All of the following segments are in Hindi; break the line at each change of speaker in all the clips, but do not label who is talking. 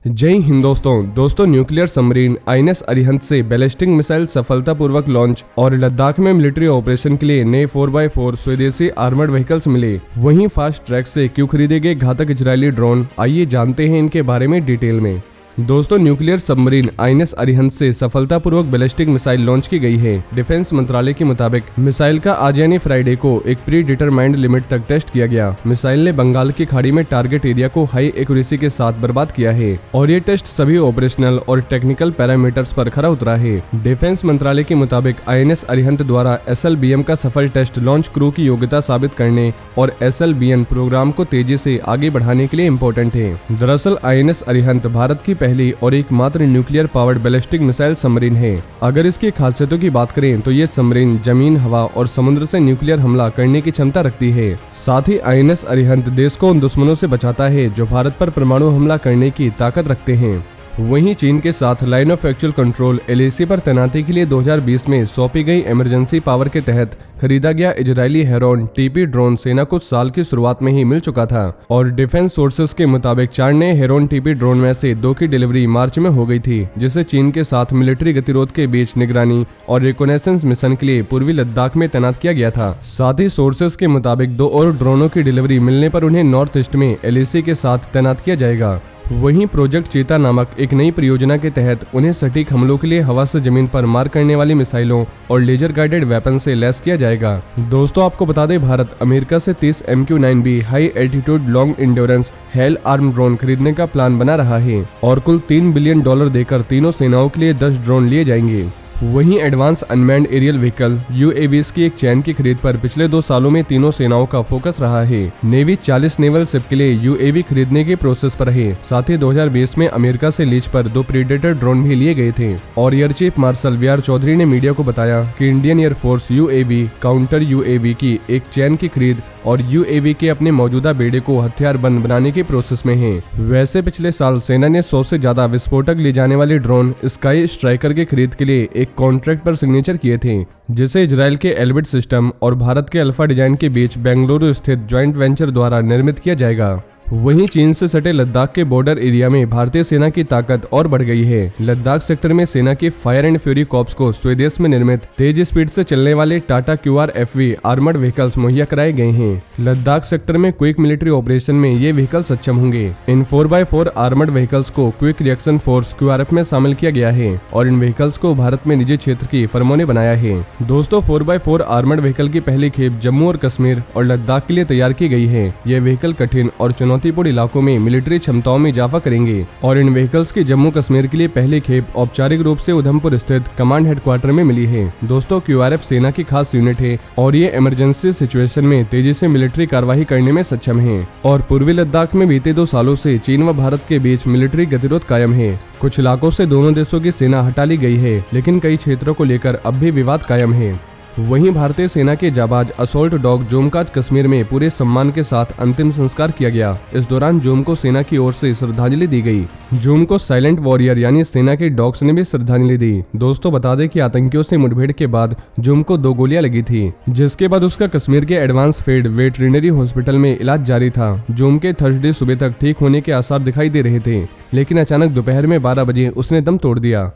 जय हिंद दोस्तों न्यूक्लियर सबमरीन आईएनएस अरिहंत से बैलिस्टिक मिसाइल सफलतापूर्वक लॉन्च और लद्दाख में मिलिट्री ऑपरेशन के लिए नए 4x4 स्वदेशी आर्मर्ड व्हीकल्स मिले। वहीं फास्ट ट्रैक से क्यों खरीदे गए घातक इजरायली ड्रोन, आइए जानते हैं इनके बारे में डिटेल में। दोस्तों न्यूक्लियर सबमरीन आईएनएस अरिहंत से सफलतापूर्वक बैलिस्टिक मिसाइल लॉन्च की गई है। डिफेंस मंत्रालय के मुताबिक मिसाइल का आज यानी फ्राइडे को एक प्री डिटरमाइंड लिमिट तक टेस्ट किया गया। मिसाइल ने बंगाल की खाड़ी में टारगेट एरिया को हाई एक्यूरेसी के साथ बर्बाद किया है और ये टेस्ट सभी ऑपरेशनल और टेक्निकल पैरामीटर्स पर खरा उतरा है। डिफेंस मंत्रालय के मुताबिक आईएनएस अरिहंत द्वारा SLBM का सफल टेस्ट लॉन्च क्रू की योग्यता साबित करने और SLBM प्रोग्राम को तेजी से आगे बढ़ाने के लिए इम्पोर्टेंट है। दरअसल आईएनएस अरिहंत भारत की पहली और एकमात्र nuclear powered ballistic missile submarine है। अगर इसकी खासियतों की बात करें तो ये सबमरीन जमीन, हवा और समुद्र से न्यूक्लियर हमला करने की क्षमता रखती है। साथ ही आईएनएस अरिहंत देश को उन दुश्मनों से बचाता है जो भारत पर परमाणु हमला करने की ताकत रखते हैं। वहीं चीन के साथ line of actual control LAC पर तैनाती के लिए 2020 में सौंपी गई इमरजेंसी पावर के तहत खरीदा गया इजरायली हेरोन TP ड्रोन सेना को साल की शुरुआत में ही मिल चुका था और डिफेंस सोर्सेस के मुताबिक 4 नए हेरोन TP ड्रोन में से 2 की डिलीवरी मार्च में हो गई थी, जिसे चीन के साथ मिलिट्री गतिरोध के बीच निगरानी और रिकॉनेसेंस मिशन के लिए पूर्वी लद्दाख में तैनात किया गया था। साथ ही सोर्सेस के मुताबिक 2 और ड्रोनों की डिलीवरी मिलने पर उन्हें नॉर्थ ईस्ट में LAC के साथ तैनात किया जाएगा। वहीं प्रोजेक्ट चीता नामक एक नई परियोजना के तहत उन्हें सटीक हमलों के लिए हवा से जमीन पर मार करने वाली मिसाइलों और लेजर गाइडेड वेपन से लैस किया जाएगा। दोस्तों आपको बता दें, भारत अमेरिका से 30 MQ-9B high altitude long endurance hello arm drone खरीदने का प्लान बना रहा है और कुल $3 बिलियन देकर तीनों सेनाओं के लिए 10 ड्रोन लिए जाएंगे। वहीं advance unmanned aerial vehicle UAVs की एक चैन की खरीद पर पिछले 2 सालों में तीनों सेनाओं का फोकस रहा है। नेवी 40 नेवल शिप के लिए UAV खरीदने के प्रोसेस पर है। साथ ही 2020 में अमेरिका से लीज पर 2 प्रीडेटर ड्रोन भी लिए गए थे। और air chief marshal VR Chaudhary ने मीडिया को बताया कि Indian air force UAV counter UAV की एक चैन की खरीद और UAV के अपने मौजूदा बेड़े को हथियार बंद बनाने के प्रोसेस में है। वैसे पिछले साल सेना ने 100 से ज्यादा विस्फोटक ले जाने वाले ड्रोन स्काई स्ट्राइकर की खरीद के लिए एक कॉन्ट्रैक्ट पर सिग्नेचर किए थे, जिसे इजरायल के एल्बिट सिस्टम और भारत के अल्फा डिजाइन के बीच बेंगलुरु स्थित ज्वाइंट वेंचर द्वारा निर्मित किया जाएगा। वहीं चीन से सटे लद्दाख के बॉर्डर एरिया में भारतीय सेना की ताकत और बढ़ गई है। लद्दाख सेक्टर में सेना की फायर एंड फ्यूरी कॉर्प्स को स्वदेश में निर्मित तेज स्पीड से चलने वाले टाटा QRFV आर्मर्ड व्हीकल्स मुहैया कराए गए हैं। लद्दाख सेक्टर में क्विक मिलिट्री ऑपरेशन में ये व्हीकल सक्षम होंगे। इन 4x4 आर्मर्ड व्हीकल्स को क्विक रिएक्शन फोर्स QRF में शामिल किया गया है और इन व्हीकल्स को भारत में निजी क्षेत्र की फर्मों ने बनाया है। दोस्तों 4x4 आर्मर्ड व्हीकल की पहली खेप जम्मू और कश्मीर और लद्दाख के लिए तैयार की गई है। ये व्हीकल कठिन और चुनौतीपूर्ण इलाकों में मिलिट्री क्षमताओं में इजाफा करेंगे और इन व्हीकल्स की जम्मू कश्मीर के लिए पहली खेप औपचारिक रूप से उधमपुर स्थित कमांड हेडक्वार्टर में मिली है। दोस्तों QRF सेना की खास यूनिट है और ये इमरजेंसी सिचुएशन में तेजी से मिलिट्री कार्रवाई करने में सक्षम है। और पूर्वी लद्दाख में बीते 2 सालों से चीन व भारत के बीच मिलिट्री गतिरोध कायम है। कुछ इलाकों से दोनों देशों की सेना हटा ली गई है, लेकिन कई क्षेत्रों को लेकर अब भी विवाद कायम है। वहीं भारतीय सेना के जाबाज असॉल्ट डॉग जोम का कश्मीर में पूरे सम्मान के साथ अंतिम संस्कार किया गया। इस दौरान जोम को सेना की ओर से श्रद्धांजलि दी गई। जोम को साइलेंट वॉरियर यानी सेना के डॉग्स ने भी श्रद्धांजलि दी। दोस्तों बता दें कि आतंकियों से मुठभेड़ के बाद जोम को 2 गोलियां लगी थी, जिसके बाद उसका कश्मीर के एडवांस फील्ड वेटरिनरी हॉस्पिटल में इलाज जारी था। जोम के थर्सडे सुबह तक ठीक होने के आसार दिखाई दे रहे थे, लेकिन अचानक दोपहर में 12 बजे उसने दम तोड़ दिया।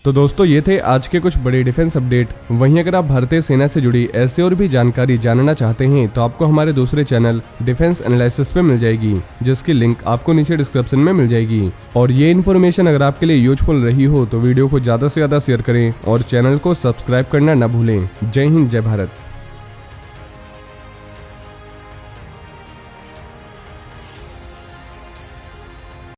तो दोस्तों ये थे आज के कुछ बड़े डिफेंस अपडेट। वहीं अगर आप भारतीय सेना से जुड़ी ऐसे और भी जानकारी जानना चाहते हैं तो आपको हमारे दूसरे चैनल डिफेंस एनालिसिस पे मिल जाएगी, जिसकी लिंक आपको नीचे डिस्क्रिप्शन में मिल जाएगी। और ये इन्फॉर्मेशन अगर आपके लिए यूजफुल रही हो तो वीडियो को ज़्यादा से ज़्यादा शेयर करें और चैनल को सब्सक्राइब करना न भूलें। जय हिंद, जय भारत।